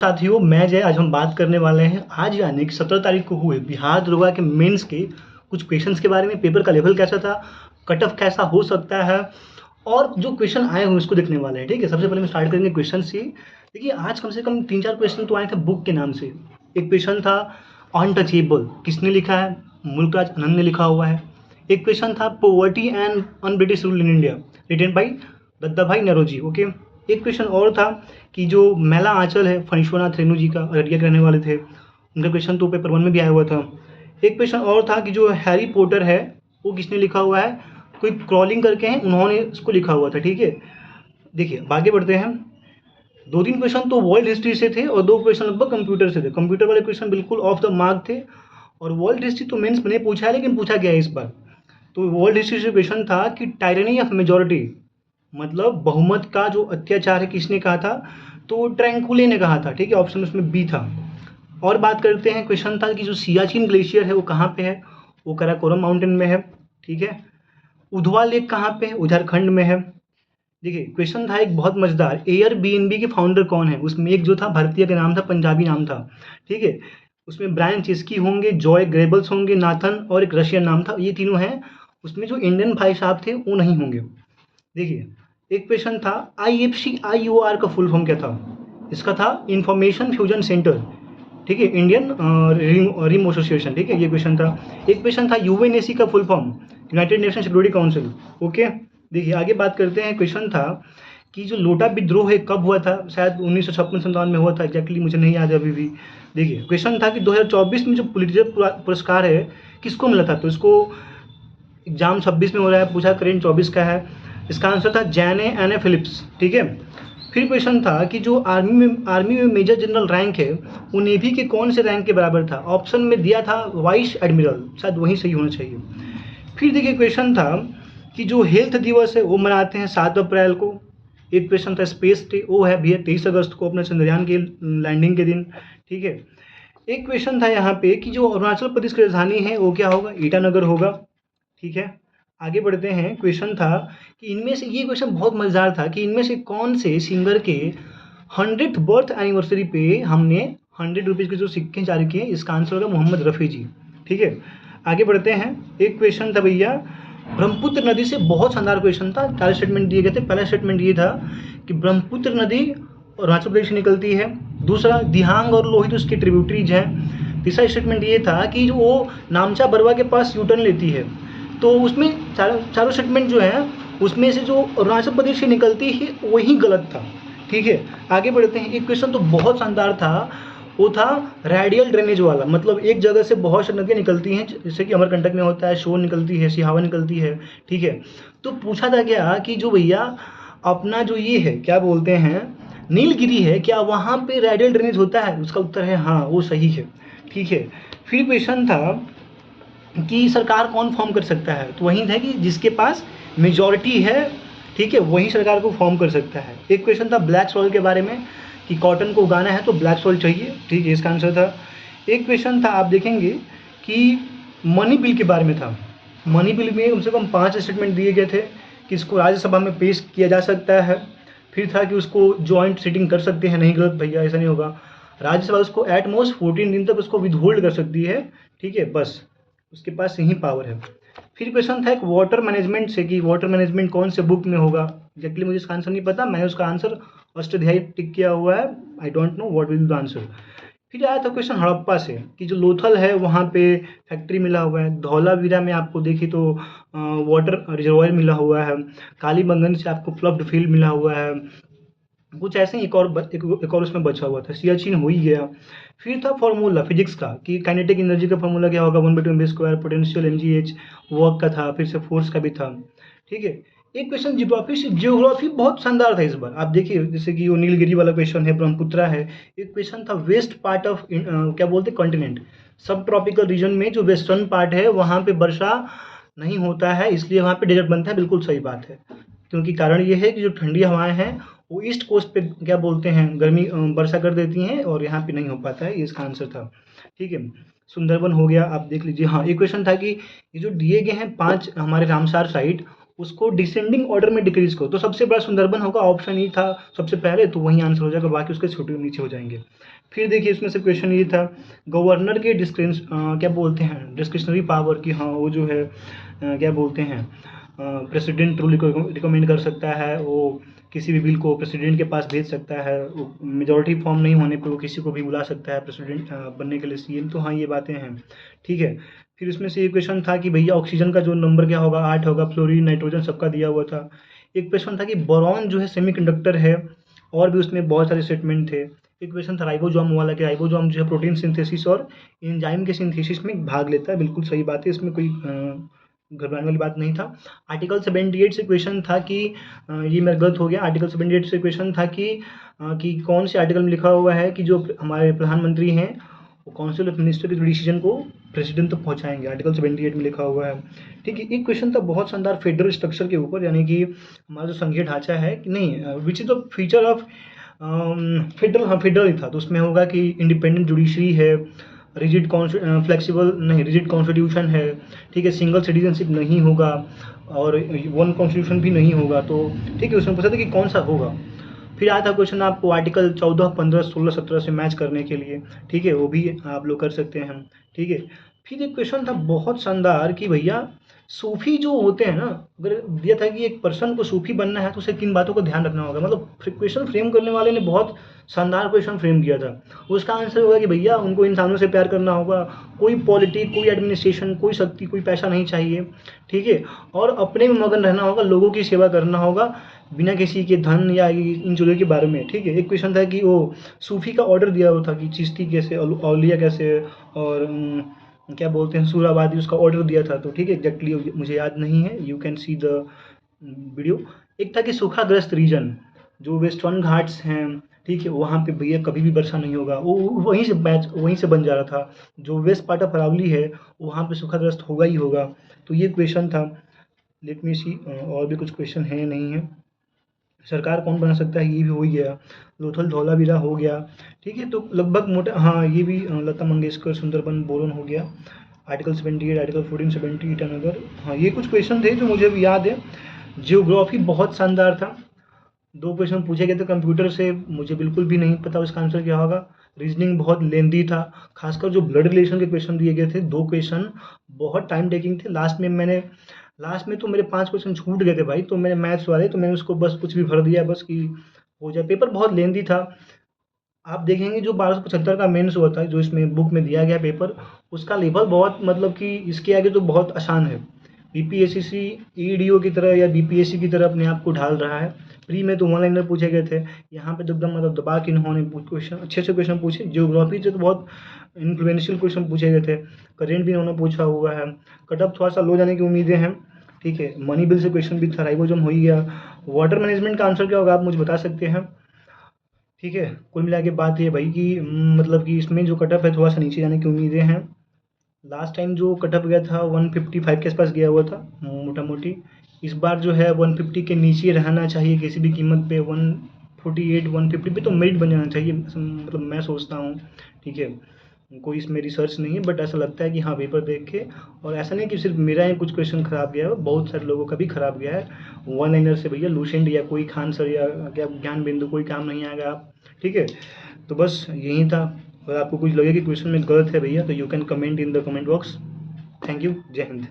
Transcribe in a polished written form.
साथियों, मैं जय आज हम बात करने वाले हैं आज यानी कि 17 तारीख को हुए बिहार दरोगा के मेंस के कुछ क्वेश्चंस के बारे में। पेपर का लेवल कैसा था, कट ऑफ कैसा हो सकता है और जो क्वेश्चन आए हुए उसको देखने वाले हैं। ठीक है, सबसे पहले हम स्टार्ट करेंगे क्वेश्चन से। देखिए, आज कम से कम 3-4 क्वेश्चन तो आए थे बुक के नाम से। एक क्वेश्चन था अनटचेबल, किसने लिखा है? मुल्कराज आनंद ने लिखा हुआ है। एक क्वेश्चन था poverty and un British rule in India, written by Dadabhai Naoroji. Okay, एक क्वेश्चन और था कि जो मैला आंचल है फणीश्वरनाथ रेणु जी का, अररिया के रहने वाले थे, उनका क्वेश्चन तो पेपर 1 में भी आया हुआ था। एक क्वेश्चन और था कि जो हैरी पॉटर है वो किसने लिखा हुआ है? कोई क्रॉलिंग करके हैं, उन्होंने उसको लिखा हुआ था। ठीक है, देखिए आगे बढ़ते हैं। 2-3 क्वेश्चन तो वर्ल्ड हिस्ट्री से थे और 2 क्वेश्चन लगभग कंप्यूटर से थे। कंप्यूटर वाले क्वेश्चन बिल्कुल ऑफ द मार्क थे और वर्ल्ड हिस्ट्री तो मेंस में पूछा है, लेकिन पूछा गया है इस बार। तो वर्ल्ड हिस्ट्री से क्वेश्चन था कि टायरनी ऑफ मेजोरिटी, मतलब बहुमत का जो अत्याचार है, किसने कहा था? तो ट्रैंकुले ने कहा था। ठीक है, ऑप्शन उसमें बी था। और बात करते हैं, क्वेश्चन था कि जो सियाचिन ग्लेशियर है वो कहाँ पे है? वो काराकोरम माउंटेन में है। ठीक है, उधवा लेक कहाँ पे है? उत्तराखंड में है। देखिए, क्वेश्चन था एक बहुत मजेदार, एयरबीएनबी के फाउंडर कौन है? उसमें एक जो था भारतीय का नाम था, पंजाबी नाम था। ठीक है, उसमें ब्रायन चेस्की होंगे, जॉय ग्रेबल्स होंगे, नाथन, और एक रशियन नाम था। ये तीनों हैं। उसमें जो इंडियन भाई साहब थे वो नहीं होंगे। देखिए, एक क्वेश्चन था IFC-IOR का फुल फॉर्म क्या था? इसका था इंफॉर्मेशन फ्यूजन सेंटर। ठीक है, इंडियन रिम एसोसिएशन। ठीक है, ये क्वेश्चन था। एक क्वेश्चन था यूएनएसी का full form, United nation security council. Okay, देखिए आगे बात करते हैं। क्वेश्चन था कि जो लोटा विद्रोह है कब हुआ था? शायद 1956-57 में हुआ था, एग्जैक्टली मुझे नहीं याद है अभी भी। देखिए, क्वेश्चन था कि 2024 में जो पुलित्जर पुरस्कार है किसको मिला था? तो इसको एग्जाम 26 में हो रहा है, पूछा करेंट 24 का है। इसका आंसर था जैने एन ए फिलिप्स। ठीक है, फिर क्वेश्चन था कि जो आर्मी में मेजर जनरल रैंक है वो नेवी के कौन से रैंक के बराबर था? ऑप्शन में दिया था वाइस एडमिरल, शायद वही सही होना चाहिए। फिर देखिए, क्वेश्चन था कि जो हेल्थ दिवस है वो मनाते हैं 7 अप्रैल को। एक क्वेश्चन था स्पेस डे, वो है भैया 23 अगस्त को, अपना चंद्रयान के लैंडिंग के दिन। ठीक है, एक क्वेश्चन था यहाँ पे कि जो अरुणाचल प्रदेश की राजधानी है वो क्या होगा? ईटानगर होगा। ठीक है, आगे बढ़ते हैं। क्वेश्चन था कि इनमें से, ये क्वेश्चन बहुत मजेदार था, कि इनमें से कौन से सिंगर के 100th बर्थ एनिवर्सरी पे हमने 100 रुपीज़ के जो सिक्के जारी किए? इसका आंसर होगा मोहम्मद रफ़ी जी। ठीक है, आगे बढ़ते हैं। एक क्वेश्चन था भैया ब्रह्मपुत्र नदी से, बहुत शानदार क्वेश्चन था। 4 स्टेटमेंट दिए गए थे। पहला स्टेटमेंट ये था कि ब्रह्मपुत्र नदी अरुणाचल प्रदेश से निकलती है। दूसरा, दिहांग और लोहित उसके ट्रिब्यूटरीज हैं। तीसरा स्टेटमेंट ये था कि जो वो नामचा बरवा के पास यूटर्न लेती है। तो उसमें चारों स्टेटमेंट जो है उसमें से जो अरुणाचल प्रदेश से निकलती है वही गलत था। ठीक है, आगे बढ़ते हैं। एक क्वेश्चन तो बहुत शानदार था, वो था रेडियल ड्रेनेज वाला, मतलब एक जगह से बहुत सी नदियाँ निकलती हैं, जैसे कि अमरकंटक में होता है, शोर निकलती है, सिहावा निकलती है। ठीक है, तो पूछा था क्या कि जो भैया अपना जो ये है क्या बोलते हैं, नीलगिरी है, क्या वहाँ पे रेडियल ड्रेनेज होता है? उसका उत्तर है हाँ, वो सही है। ठीक है, फिर क्वेश्चन था कि सरकार कौन फॉर्म कर सकता है? तो वही था कि जिसके पास मेजॉरिटी है, ठीक है, वही सरकार को फॉर्म कर सकता है। एक क्वेश्चन था ब्लैक सॉइल के बारे में, कि कॉटन को उगाना है तो ब्लैक सॉइल चाहिए। ठीक है, इसका आंसर था। एक क्वेश्चन था, आप देखेंगे कि मनी बिल के बारे में था। मनी बिल में कम से कम 5 स्टेटमेंट दिए गए थे कि इसको राज्यसभा में पेश किया जा सकता है। फिर था कि उसको जॉइंट सीटिंग कर सकते हैं। नहीं, गलत भैया, ऐसा नहीं होगा। राज्यसभा उसको एट मोस्ट 14 दिन तक उसको विदहोल्ड कर सकती है। ठीक है, बस उसके पास यही पावर है। फिर क्वेश्चन था एक वाटर मैनेजमेंट से, कि वाटर मैनेजमेंट कौन से बुक में होगा? एक्चुअली मुझे इसका आंसर नहीं पता, मैंने उसका आंसर अष्टाध्यायी टिक किया हुआ है। I don't know what will the answer. फिर आया था क्वेश्चन हड़प्पा से, कि जो लोथल है वहाँ पे फैक्ट्री मिला हुआ है। धौलावीरा में आपको देखी तो वाटर रिजर्वायर मिला हुआ है। कालीबंगन से आपको फ्लफ्ड फील्ड मिला हुआ है। कुछ ऐसे ही एक और उसमें बचा हुआ था। सियाचिन हो ही गया। फिर था फॉर्मूला फिजिक्स का, कि काइनेटिक एनर्जी का फॉर्मूला क्या होगा? 1/2 m²। पोटेंशियल mgh वर्क का था। फिर से फोर्स का भी था। ठीक है, एक क्वेश्चन जियोग्राफी से, जियोग्राफी बहुत शानदार था इस बार। आप देखिए, जैसे कि वो नीलगिरी वाला क्वेश्चन है, ब्रह्मपुत्रा है। एक क्वेश्चन था वेस्ट पार्ट ऑफ क्या बोलते कॉन्टिनेंट, सब ट्रॉपिकल रीजन में जो वेस्टर्न पार्ट है वहाँ पे वर्षा नहीं होता है, इसलिए वहाँ पे डेजर्ट बनता है। बिल्कुल सही बात है, क्योंकि कारण ये है कि जो ठंडी हवाएं हैं वो ईस्ट कोस्ट पे क्या बोलते हैं गर्मी वर्षा कर देती हैं, और यहाँ पे नहीं हो पाता है। ये इसका आंसर था। ठीक है, सुंदरबन हो गया, आप देख लीजिए। हाँ, एक क्वेश्चन था कि ये जो दिए गए हैं 5 हमारे रामसार साइट, उसको डिसेंडिंग ऑर्डर में डिक्रीज करो, तो सबसे बड़ा सुंदरबन होगा, ऑप्शन ई था सबसे पहले, तो वहीं आंसर हो जाएगा, बाकी उसके छोटे नीचे हो जाएंगे। फिर देखिए इसमें से क्वेश्चन ये था, गवर्नर के क्या बोलते हैं डिस्क्रिशनरी पावर की, हाँ वो जो है क्या बोलते हैं प्रेसिडेंट रूल रिकमेंड कर सकता है, वो किसी भी बिल को प्रेसिडेंट के पास भेज सकता है, मेजॉरिटी फॉर्म नहीं होने पे वो किसी को भी बुला सकता है प्रेसिडेंट बनने के लिए सीएम, तो हाँ ये बातें हैं, ठीक है। फिर इसमें से एक क्वेश्चन था कि भैया ऑक्सीजन का जो नंबर क्या होगा, 8 होगा, फ्लोरीन नाइट्रोजन सबका दिया हुआ था। एक क्वेश्चन था कि बोरॉन जो है सेमीकंडक्टर है, और भी उसमें बहुत सारे स्टेटमेंट थे। एक क्वेश्चन था राइबोसोम वाला, कि राइबोसोम जो है प्रोटीन सिंथेसिस और एंजाइम के सिंथेसिस में भाग लेता है, बिल्कुल सही बात है, इसमें कोई घबराने वाली बात नहीं था। आर्टिकल 78 से क्वेश्चन था कि ये मेरा गलत हो गया, आर्टिकल 78 से क्वेश्चन था कि कौन से आर्टिकल में लिखा हुआ है कि जो हमारे प्रधानमंत्री हैं वो काउंसिल ऑफ मिनिस्टर के डिसीजन को प्रेसिडेंट तक पहुंचाएंगे, आर्टिकल 78 में लिखा हुआ है, ठीक है। एक क्वेश्चन था बहुत शानदार फेडरल स्ट्रक्चर के ऊपर, यानी कि हमारा जो संघीय ढांचा है कि नहीं, which is the feature of federal, हाँ फेडरल ही था, तो उसमें होगा कि इंडिपेंडेंट जुडिशरी है, रिजिड फ्लेक्सिबल नहीं, रिजिड कॉन्स्टिट्यूशन है, ठीक है, सिंगल सिटीजनशिप नहीं होगा, और वन कॉन्स्टिट्यूशन भी नहीं होगा, तो ठीक है, उसमें पूछा था कि कौन सा होगा। फिर आया था क्वेश्चन आपको आर्टिकल 14, 15, 16, 17 से मैच करने के लिए, ठीक है, वो भी आप लोग कर सकते हैं, ठीक है। फिर एक क्वेश्चन था बहुत शानदार कि भैया सूफी जो होते हैं ना, अगर दिया था कि एक पर्सन को सूफी बनना है तो उसे किन बातों को ध्यान रखना होगा, मतलब क्वेश्चन फ्रेम करने वाले ने बहुत शानदार क्वेश्चन फ्रेम किया था। उसका आंसर होगा कि भैया उनको इंसानों से प्यार करना होगा, कोई पॉलिटिक, कोई एडमिनिस्ट्रेशन, कोई शक्ति, कोई पैसा नहीं चाहिए, ठीक है, और अपने में मगन रहना होगा, लोगों की सेवा करना होगा बिना किसी के धन या इन चीज़ों के बारे में, ठीक है। एक क्वेश्चन था कि वो सूफी का ऑर्डर दिया हुआ था कि चिश्ती कैसे, औलिया कैसे, और क्या बोलते हैं सूराबादी, उसका ऑर्डर दिया था, तो ठीक है, एग्जैक्टली मुझे याद नहीं है, you can see the video. एक था कि सूखाग्रस्त रीजन जो वेस्टर्न घाट्स हैं, ठीक है, वहाँ पे भैया कभी भी वर्षा नहीं होगा, वो वहीं से बन जा रहा था, जो वेस्ट पार्ट ऑफ अरावली है वहाँ पे सूखाग्रस्त होगा ही होगा, तो ये क्वेश्चन था। लेट मी सी, और भी कुछ क्वेश्चन है नहीं है। सरकार कौन बना सकता है, ये भी हो ही गया। लोथल धौलावीरा हो गया, ठीक है, तो लगभग मोटा, हाँ ये भी लता मंगेशकर सुंदरबन बोरन हो गया। आर्टिकल 78, आर्टिकल 1478 अनदर, हाँ ये कुछ क्वेश्चन थे जो मुझे अभी याद है। जियोग्राफी बहुत शानदार था, 2 क्वेश्चन पूछे गए थे कंप्यूटर से, मुझे बिल्कुल भी नहीं पता उसका आंसर क्या होगा। रीजनिंग बहुत लेंदी था, खासकर जो ब्लड रिलेशन के क्वेश्चन दिए गए थे, 2 क्वेश्चन बहुत टाइम टेकिंग थे। लास्ट में तो मेरे 5 क्वेश्चन छूट गए थे भाई, तो मैंने मैथ्स वाले, तो मैंने उसको बस कुछ भी भर दिया बस कि हो जाए। पेपर बहुत लेंदी था, आप देखेंगे जो 1275 का मेंस हुआ था, जो इसमें बुक में दिया गया पेपर, उसका लेवल बहुत, मतलब कि इसके आगे तो बहुत आसान है। बीपीएससी ईडीओ की तरह या बीपीएससी की तरह अपने आप को ढाल रहा है। प्री में तो वन लाइनर पूछे गए थे, यहाँ पे तो एकदम मतलब दबा के इन्होंने क्वेश्चन, अच्छे अच्छे क्वेश्चन पूछे। जियोग्राफी से तो बहुत इन्फ्लुएंशियल क्वेश्चन पूछे गए थे, करेंट भी इन्होंने पूछा हुआ है। कट ऑफ थोड़ा सा लो जाने की उम्मीदें हैं, ठीक है। मनी बिल से क्वेश्चन भी था, राइबोसोम हो ही गया। वाटर मैनेजमेंट का आंसर क्या होगा आप मुझे बता सकते हैं, ठीक है। कुल मिला के बात ये भाई कि मतलब कि इसमें जो कटअप है थोड़ा सा नीचे जाने की उम्मीदें हैं। लास्ट टाइम जो कटअप गया था 155 के आसपास गया हुआ था मोटा मोटी, इस बार जो है 150 के नीचे रहना चाहिए किसी भी कीमत पे, 148 150 पे तो मेरिट बन जाना चाहिए, मतलब मैं सोचता हूँ, ठीक है। कोई इसमें रिसर्च नहीं है, बट ऐसा लगता है कि हाँ पेपर देख के, और ऐसा नहीं कि सिर्फ मेरा ही कुछ क्वेश्चन खराब गया है, बहुत सारे लोगों का भी खराब गया है। वन लाइनर से भैया लूसेंट या कोई खान सर या क्या ज्ञान बिंदु कोई काम नहीं आएगा आप, ठीक है। तो बस यही था, अगर आपको कुछ लगे कि क्वेश्चन में गलत है भैया तो you can comment in the comment box. Thank you, जय हिंद।